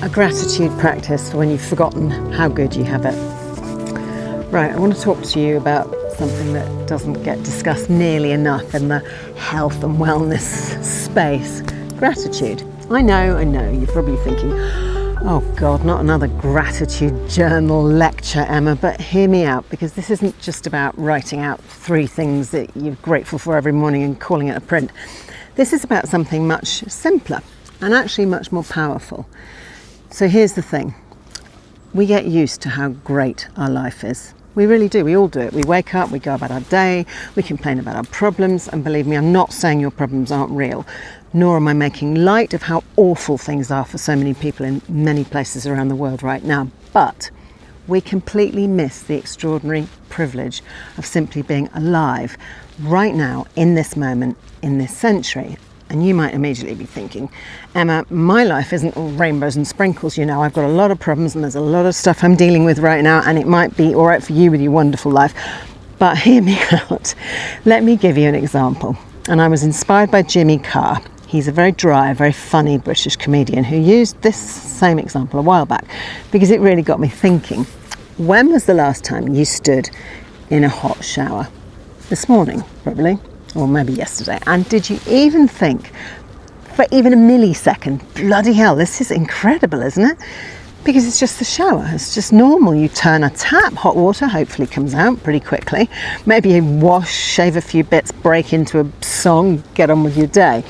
A gratitude practice for when you've forgotten how good you have it. Right, I want to talk to you about something that doesn't get discussed nearly enough in the health and wellness space. Gratitude. I know, you're probably thinking, oh God, not another gratitude journal lecture, Emma, but hear me out, because this isn't just about writing out 3 things that you're grateful for every morning and calling it a print. This is about something much simpler and actually much more powerful. So here's the thing. We get used to how great our life is. We really do. We all do it. We wake up, we go about our day, we complain about our problems, and believe me, I'm not saying your problems aren't real, nor am I making light of how awful things are for so many people in many places around the world right now. But we completely miss the extraordinary privilege of simply being alive right now, in this moment, in this century. And you might immediately be thinking, Emma, my life isn't all rainbows and sprinkles, you know. I've got a lot of problems and there's a lot of stuff I'm dealing with right now, and it might be all right for you with your wonderful life. But hear me out. Let me give you an example. And I was inspired by Jimmy Carr. He's a very dry, very funny British comedian who used this same example a while back, because it really got me thinking. When was the last time you stood in a hot shower? This morning, probably. Or maybe yesterday. And did you even think for even a millisecond, bloody hell, this is incredible, isn't it? Because it's just the shower. It's just normal. You turn a tap, hot water hopefully comes out pretty quickly. Maybe you wash, shave a few bits, break into a song, get on with your day.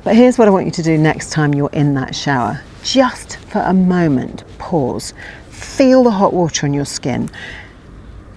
But here's what I want you to do next time you're in that shower. Just for a moment, pause. Feel the hot water on your skin.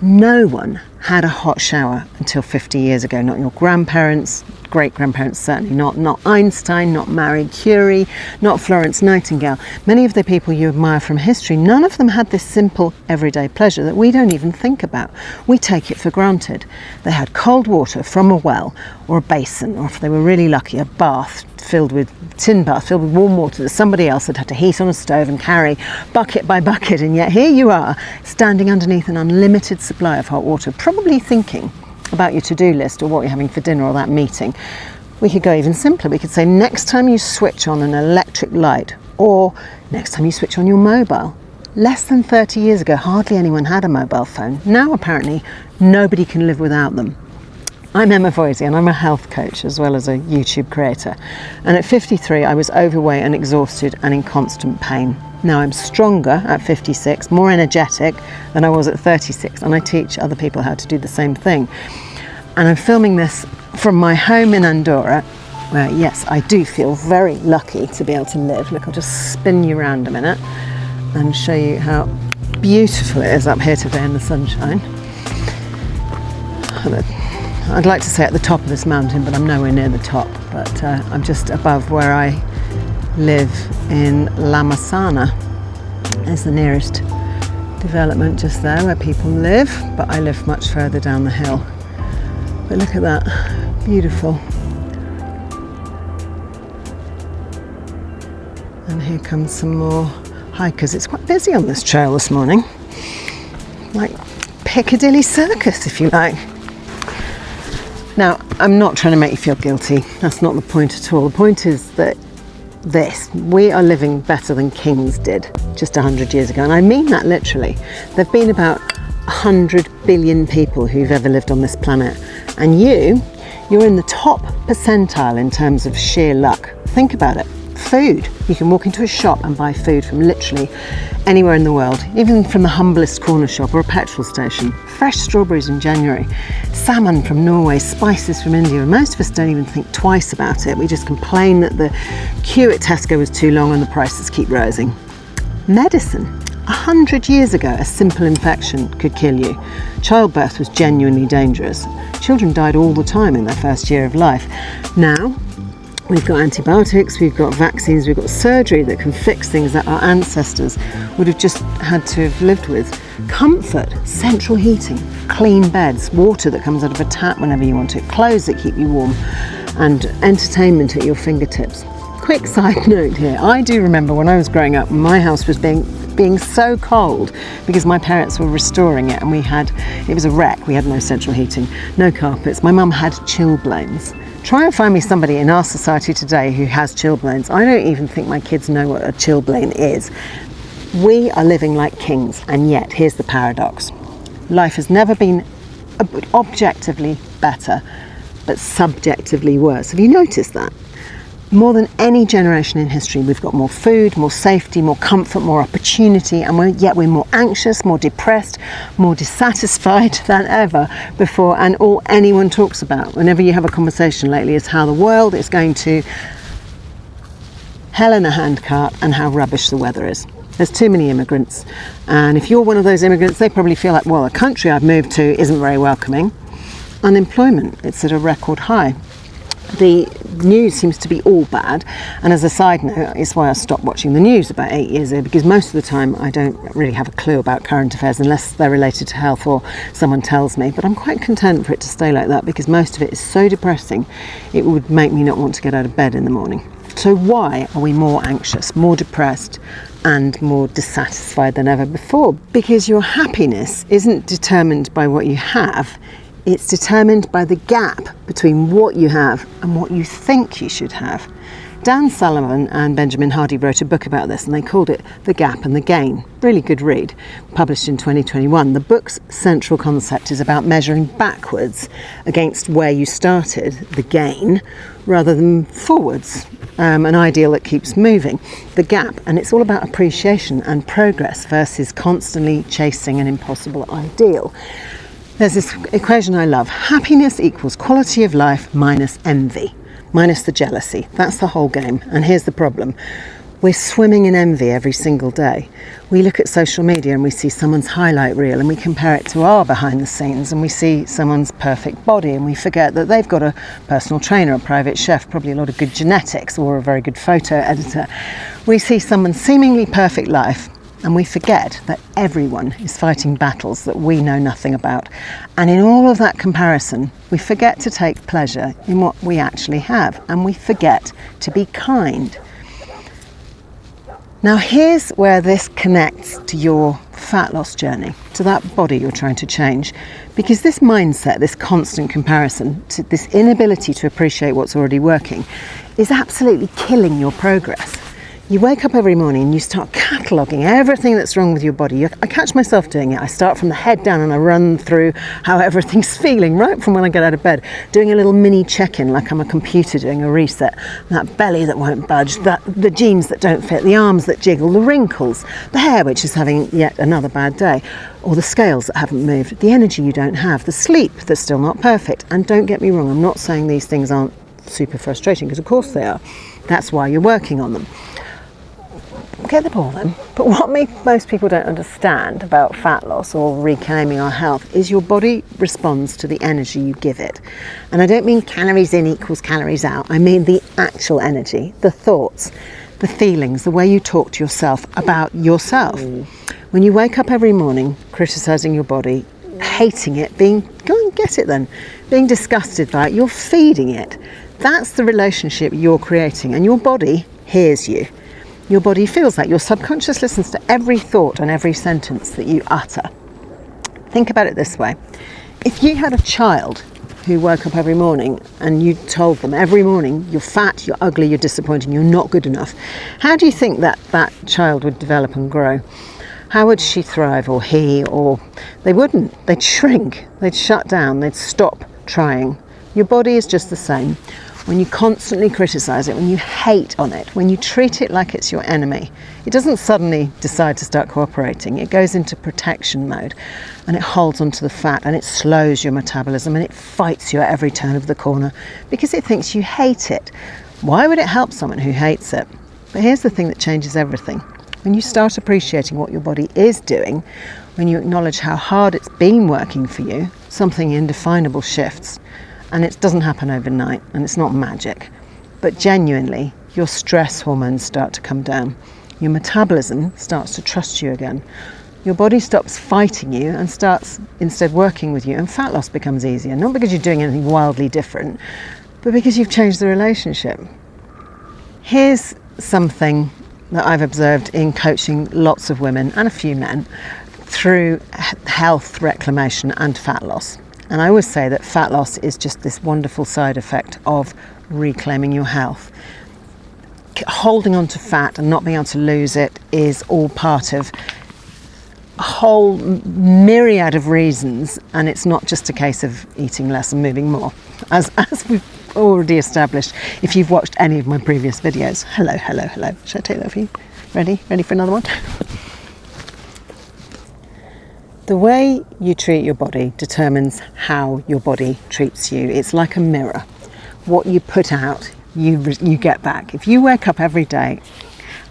No one had a hot shower until 50 years ago. Not your grandparents, great-grandparents, certainly not Einstein, not Marie Curie, not Florence Nightingale. Many of the people you admire from history, none of them had this simple everyday pleasure that we don't even think about. We take it for granted. They had cold water from a well or a basin, or if they were really lucky, a bath filled with warm water that somebody else had to heat on a stove and carry bucket by bucket. And yet here you are, standing underneath an unlimited supply of hot water, probably thinking about your to-do list or what you're having for dinner or that meeting. We could go even simpler. We could say, next time you switch on an electric light, or next time you switch on your mobile. Less than 30 years ago, hardly anyone had a mobile phone. Now, apparently, nobody can live without them. I'm Emma Voysey, and I'm a health coach as well as a YouTube creator. And at 53, I was overweight and exhausted and in constant pain. Now I'm stronger at 56, more energetic than I was at 36, and I teach other people how to do the same thing. And I'm filming this from my home in Andorra, where, yes, I do feel very lucky to be able to live. Look, I'll just spin you around a minute and show you how beautiful it is up here today in the sunshine. I'd like to say at the top of this mountain, but I'm nowhere near the top. But I'm just above where I live in La Massana. There's the nearest development just there where people live, but I live much further down the hill. But look at that, beautiful. And here comes some more hikers. It's quite busy on this trail this morning, like Piccadilly Circus, if you like. Now, I'm not trying to make you feel guilty. That's not the point at all. The point is that we are living better than kings did just 100 years ago. And I mean that literally. There have been about 100 billion people who've ever lived on this planet. And you're in the top percentile in terms of sheer luck. Think about it. Food. You can walk into a shop and buy food from literally anywhere in the world, even from the humblest corner shop or a petrol station. Fresh strawberries in January, salmon from Norway, spices from India, and most of us don't even think twice about it. We just complain that the queue at Tesco was too long and the prices keep rising. Medicine. 100 years ago, a simple infection could kill you. Childbirth was genuinely dangerous. Children died all the time in their first year of life. Now, we've got antibiotics, we've got vaccines, we've got surgery that can fix things that our ancestors would have just had to have lived with. Comfort, central heating, clean beds, water that comes out of a tap whenever you want it, clothes that keep you warm, and entertainment at your fingertips. Quick side note here, I do remember when I was growing up, my house was being being so cold because my parents were restoring it and it was a wreck. We had no central heating, no carpets. My mum had chilblains. Try and find me somebody in our society today who has chilblains. I don't even think my kids know what a chilblain is. We are living like kings, and yet here's the paradox. Life has never been objectively better, but subjectively worse. Have you noticed that? More than any generation in history, we've got more food, more safety, more comfort, more opportunity, and yet we're more anxious, more depressed, more dissatisfied than ever before. And all anyone talks about whenever you have a conversation lately is how the world is going to hell in a handcart and how rubbish the weather is. There's too many immigrants, and if you're one of those immigrants, they probably feel like, well, the country I've moved to isn't very welcoming. Unemployment, it's at a record high. The news seems to be all bad, and as a side note, it's why I stopped watching the news about 8 years ago, because most of the time I don't really have a clue about current affairs unless they're related to health or someone tells me, but I'm quite content for it to stay like that because most of it is so depressing it would make me not want to get out of bed in the morning. So why are we more anxious, more depressed and more dissatisfied than ever before? Because your happiness isn't determined by what you have. It's determined by the gap between what you have and what you think you should have. Dan Sullivan and Benjamin Hardy wrote a book about this, and they called it The Gap and the Gain. Really good read, published in 2021. The book's central concept is about measuring backwards against where you started, the gain, rather than forwards, an ideal that keeps moving, the gap. And it's all about appreciation and progress versus constantly chasing an impossible ideal. There's this equation I love. Happiness equals quality of life minus envy, minus the jealousy. That's the whole game. And here's the problem. We're swimming in envy every single day. We look at social media and we see someone's highlight reel and we compare it to our behind the scenes, and we see someone's perfect body and we forget that they've got a personal trainer, a private chef, probably a lot of good genetics, or a very good photo editor. We see someone's seemingly perfect life, and we forget that everyone is fighting battles that we know nothing about. And in all of that comparison, we forget to take pleasure in what we actually have, and we forget to be kind. Now here's where this connects to your fat loss journey, to that body you're trying to change. Because this mindset, this constant comparison, this inability to appreciate what's already working, is absolutely killing your progress. You wake up every morning and you start cataloguing everything that's wrong with your body. I catch myself doing it. I start from the head down and I run through how everything's feeling right from when I get out of bed, doing a little mini check-in like I'm a computer doing a reset. That belly that won't budge, the jeans that don't fit, the arms that jiggle, the wrinkles, the hair which is having yet another bad day, or the scales that haven't moved, the energy you don't have, the sleep that's still not perfect. And don't get me wrong, I'm not saying these things aren't super frustrating, because of course they are. That's why you're working on them. Get the ball then. But what most people don't understand about fat loss or reclaiming our health is your body responds to the energy you give it. And I don't mean calories in equals calories out. I mean the actual energy, the thoughts, the feelings, the way you talk to yourself about yourself. When you wake up every morning criticising your body, hating it, go and get it then, being disgusted by it, you're feeding it. That's the relationship you're creating, and your body hears you. Your body feels that. Your subconscious listens to every thought and every sentence that you utter. Think about it this way. If you had a child who woke up every morning and you told them every morning, you're fat, you're ugly, you're disappointing, you're not good enough, how do you think that child would develop and grow? How would she thrive, or he? Or they wouldn't. They'd shrink, they'd shut down, they'd stop trying. Your body is just the same. When you constantly criticise it, when you hate on it, when you treat it like it's your enemy, it doesn't suddenly decide to start cooperating. It goes into protection mode and it holds onto the fat and it slows your metabolism and it fights you at every turn of the corner because it thinks you hate it. Why would it help someone who hates it? But here's the thing that changes everything. When you start appreciating what your body is doing, when you acknowledge how hard it's been working for you, something indefinable shifts. And it doesn't happen overnight, and it's not magic. But genuinely, your stress hormones start to come down. Your metabolism starts to trust you again. Your body stops fighting you and starts instead working with you, and fat loss becomes easier. Not because you're doing anything wildly different, but because you've changed the relationship. Here's something that I've observed in coaching lots of women and a few men through health reclamation and fat loss. And I always say that fat loss is just this wonderful side effect of reclaiming your health. Holding on to fat and not being able to lose it is all part of a whole myriad of reasons, and it's not just a case of eating less and moving more, as we've already established if you've watched any of my previous videos. Hello. Should I take that for you? Ready for another one? The way you treat your body determines how your body treats you. It's like a mirror. What you put out, you get back. If you wake up every day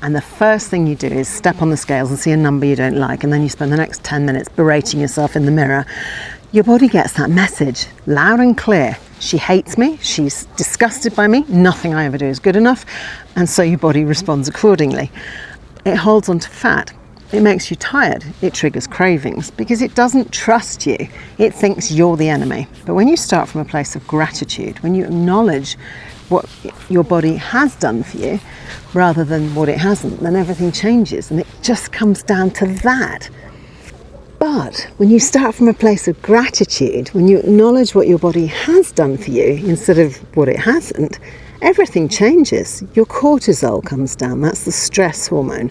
and the first thing you do is step on the scales and see a number you don't like, and then you spend the next 10 minutes berating yourself in the mirror, your body gets that message loud and clear. She hates me, she's disgusted by me, nothing I ever do is good enough, and so your body responds accordingly. It holds on to fat. It makes you tired. It triggers cravings because it doesn't trust you. It thinks you're the enemy. But when you start from a place of gratitude, when you acknowledge what your body has done for you rather than what it hasn't, then everything changes, and it just comes down to that. But when you start from a place of gratitude, when you acknowledge what your body has done for you instead of what it hasn't, everything changes. Your cortisol comes down. That's the stress hormone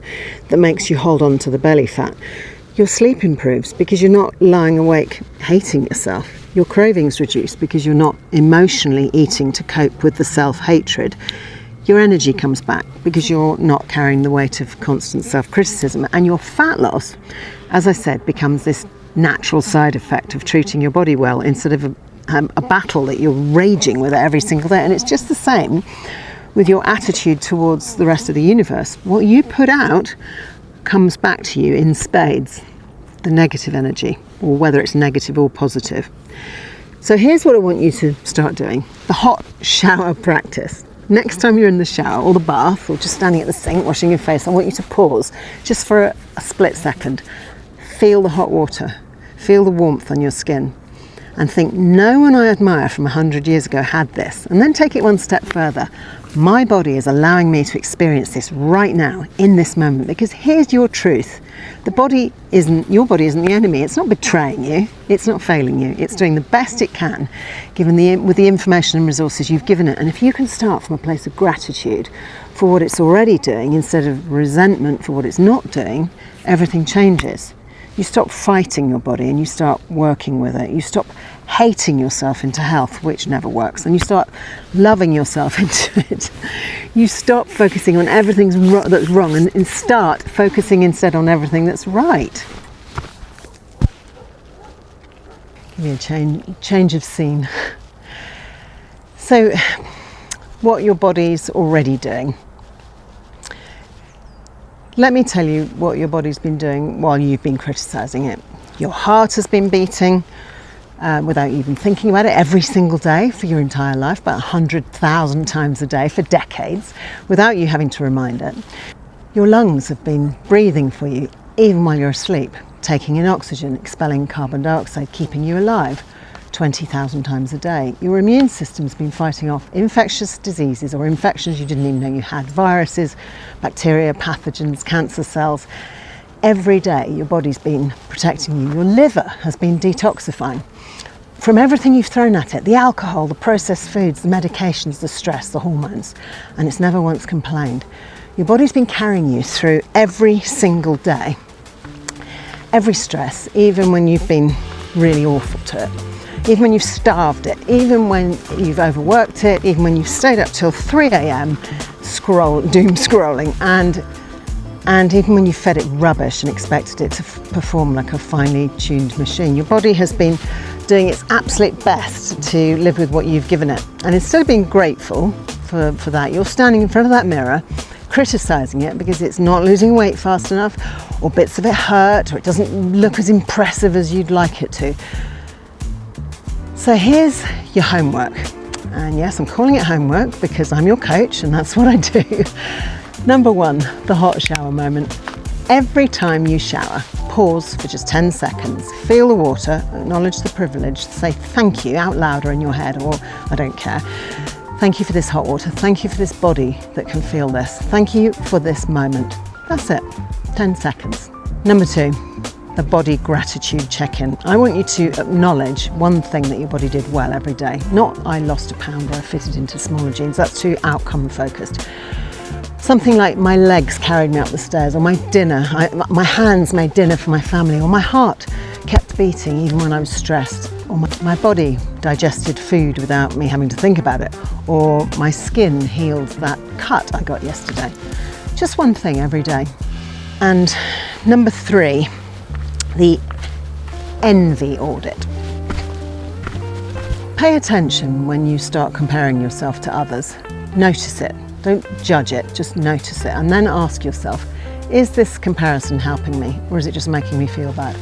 that makes you hold on to the belly fat. Your sleep improves because you're not lying awake hating yourself. Your cravings reduce because you're not emotionally eating to cope with the self-hatred. Your energy comes back because you're not carrying the weight of constant self-criticism. And your fat loss, as I said, becomes this natural side effect of treating your body well instead of a battle that you're raging with every single day. And it's just the same with your attitude towards the rest of the universe. What you put out comes back to you in spades, the negative energy, or whether it's negative or positive. So here's what I want you to start doing: the hot shower practice. Next time you're in the shower or the bath or just standing at the sink washing your face, I want you to pause just for a split second. Feel the hot water, feel the warmth on your skin, and think, no one I admire from 100 years ago had this. And then take it one step further. My body is allowing me to experience this right now, in this moment, because here's your truth. Your body isn't the enemy. It's not betraying you. It's not failing you. It's doing the best it can, with the information and resources you've given it. And if you can start from a place of gratitude for what it's already doing instead of resentment for what it's not doing, everything changes. You stop fighting your body and you start working with it. You stop hating yourself into health, which never works, and you start loving yourself into it. You stop focusing on everything that's wrong and start focusing instead on everything that's right. Give me a change of scene. So, what your body's already doing. Let me tell you what your body's been doing while you've been criticising it. Your heart has been beating without even thinking about it every single day for your entire life, about 100,000 times a day for decades, without you having to remind it. Your lungs have been breathing for you even while you're asleep, taking in oxygen, expelling carbon dioxide, keeping you alive 20,000 times a day. Your immune system's been fighting off infectious diseases or infections you didn't even know you had, viruses, bacteria, pathogens, cancer cells. Every day your body's been protecting you. Your liver has been detoxifying from everything you've thrown at it, the alcohol, the processed foods, the medications, the stress, the hormones, and it's never once complained. Your body's been carrying you through every single day, every stress, even when you've been really awful to it. Even when you've starved it, even when you've overworked it, even when you've stayed up till 3 a.m. doom scrolling, and even when you fed it rubbish and expected it to perform like a finely tuned machine. Your body has been doing its absolute best to live with what you've given it. And instead of being grateful for that, you're standing in front of that mirror criticising it because it's not losing weight fast enough, or bits of it hurt, or it doesn't look as impressive as you'd like it to. So here's your homework. And yes, I'm calling it homework because I'm your coach and that's what I do. Number 1, the hot shower moment. Every time you shower, pause for just 10 seconds, feel the water, acknowledge the privilege, say thank you out loud or in your head, or I don't care. Thank you for this hot water. Thank you for this body that can feel this. Thank you for this moment. That's it, 10 seconds. Number 2, the body gratitude check-in. I want you to acknowledge one thing that your body did well every day. Not I lost a pound or I fitted into smaller jeans. That's too outcome focused. Something like my legs carried me up the stairs, or my dinner, my hands made dinner for my family, or my heart kept beating even when I was stressed, or my body digested food without me having to think about it, or my skin healed that cut I got yesterday. Just one thing every day. And number 3, the envy audit. Pay attention when you start comparing yourself to others. Notice it. Don't judge it, just notice it. And then ask yourself, is this comparison helping me, or is it just making me feel bad?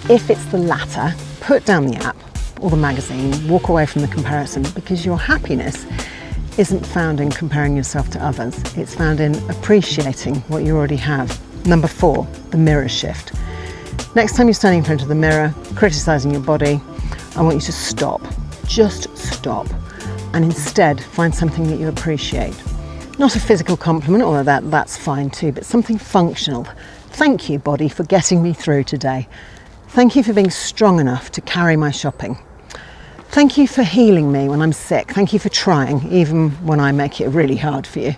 If it's the latter, put down the app or the magazine, walk away from the comparison, because your happiness isn't found in comparing yourself to others. It's found in appreciating what you already have. Number 4, the mirror shift. Next time you're standing in front of the mirror, criticising your body, I want you to stop. Just stop. And instead find something that you appreciate. Not a physical compliment, although that's fine too, but something functional. Thank you, body, for getting me through today. Thank you for being strong enough to carry my shopping. Thank you for healing me when I'm sick. Thank you for trying, even when I make it really hard for you.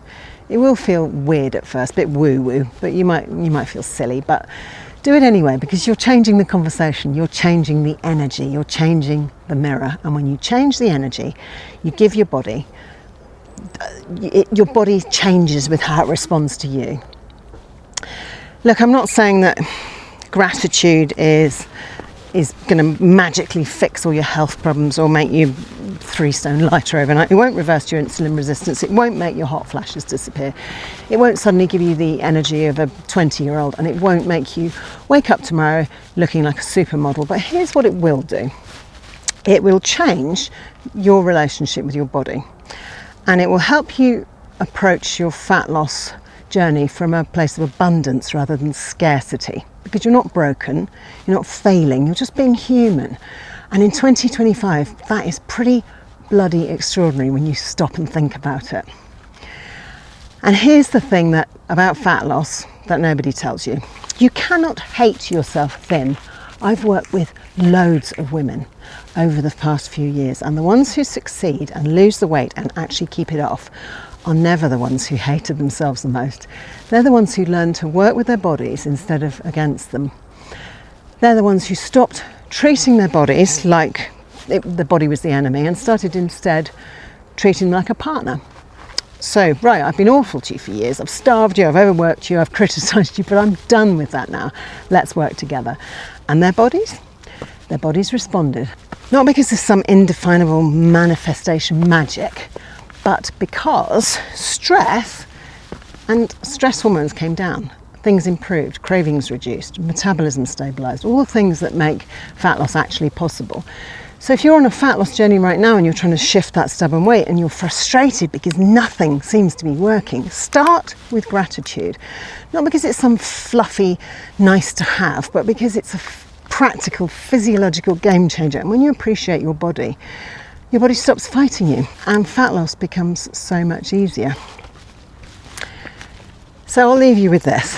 It will feel weird at first, a bit woo-woo, but you might feel silly, but do it anyway, because you're changing the conversation, you're changing the energy, you're changing the mirror. And when you change the energy, you give your body changes with how it responds to you. Look, I'm not saying that gratitude is going to magically fix all your health problems or make you 3 stone lighter overnight. It won't reverse your insulin resistance. It won't make your hot flashes disappear. It won't suddenly give you the energy of a 20-year-old, and it won't make you wake up tomorrow looking like a supermodel. But here's what it will do. It will change your relationship with your body. And it will help you approach your fat loss journey from a place of abundance rather than scarcity. Because you're not broken, you're not failing, you're just being human. And in 2025, that is pretty bloody extraordinary when you stop and think about it. And here's the thing about fat loss that nobody tells you. You cannot hate yourself thin. I've worked with loads of women over the past few years, and the ones who succeed and lose the weight and actually keep it off are never the ones who hated themselves the most. They're the ones who learn to work with their bodies instead of against them. They're the ones who stopped treating their bodies like the body was the enemy and started instead treating them like a partner. So, right, I've been awful to you for years. I've starved you, I've overworked you, I've criticised you, but I'm done with that now. Let's work together. And their bodies responded. Not because there's some indefinable manifestation magic, but because stress hormones came down. Things improved, cravings reduced, metabolism stabilised, all the things that make fat loss actually possible. So if you're on a fat loss journey right now and you're trying to shift that stubborn weight and you're frustrated because nothing seems to be working, start with gratitude. Not because it's some fluffy nice to have, but because it's a practical physiological game changer. And when you appreciate your body stops fighting you and fat loss becomes so much easier. So I'll leave you with this.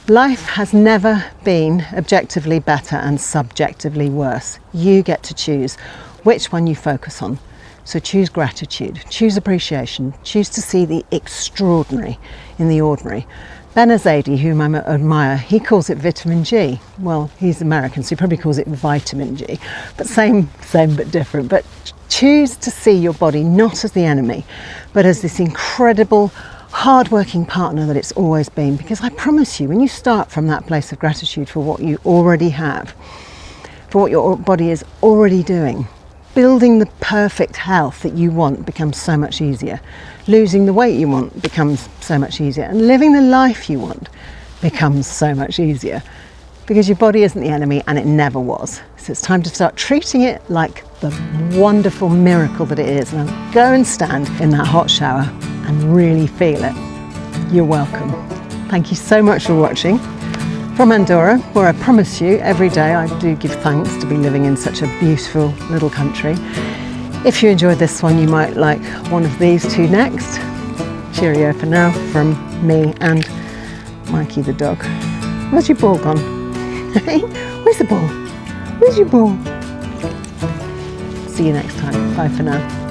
Life has never been objectively better and subjectively worse. You get to choose which one you focus on. So choose gratitude, choose appreciation, choose to see the extraordinary in the ordinary. Ben Azadi, whom I admire, he calls it vitamin G. Well, he's American, so he probably calls it vitamin G. But same but different. But choose to see your body not as the enemy, but as this incredible hard-working partner that it's always been, because I promise you, when you start from that place of gratitude for what you already have, for what your body is already doing, building the perfect health that you want becomes so much easier. Losing the weight you want becomes so much easier, and living the life you want becomes so much easier, because your body isn't the enemy and it never was. So it's time to start treating it like the wonderful miracle that it is. Now go and stand in that hot shower and really feel it. You're welcome. Thank you so much for watching. From Andorra, where I promise you every day I do give thanks to be living in such a beautiful little country. If you enjoyed this one, you might like one of these two next. Cheerio for now from me and Mikey the dog. Where's your ball gone? Hey, where's the ball? Where's your ball? See you next time. Bye for now.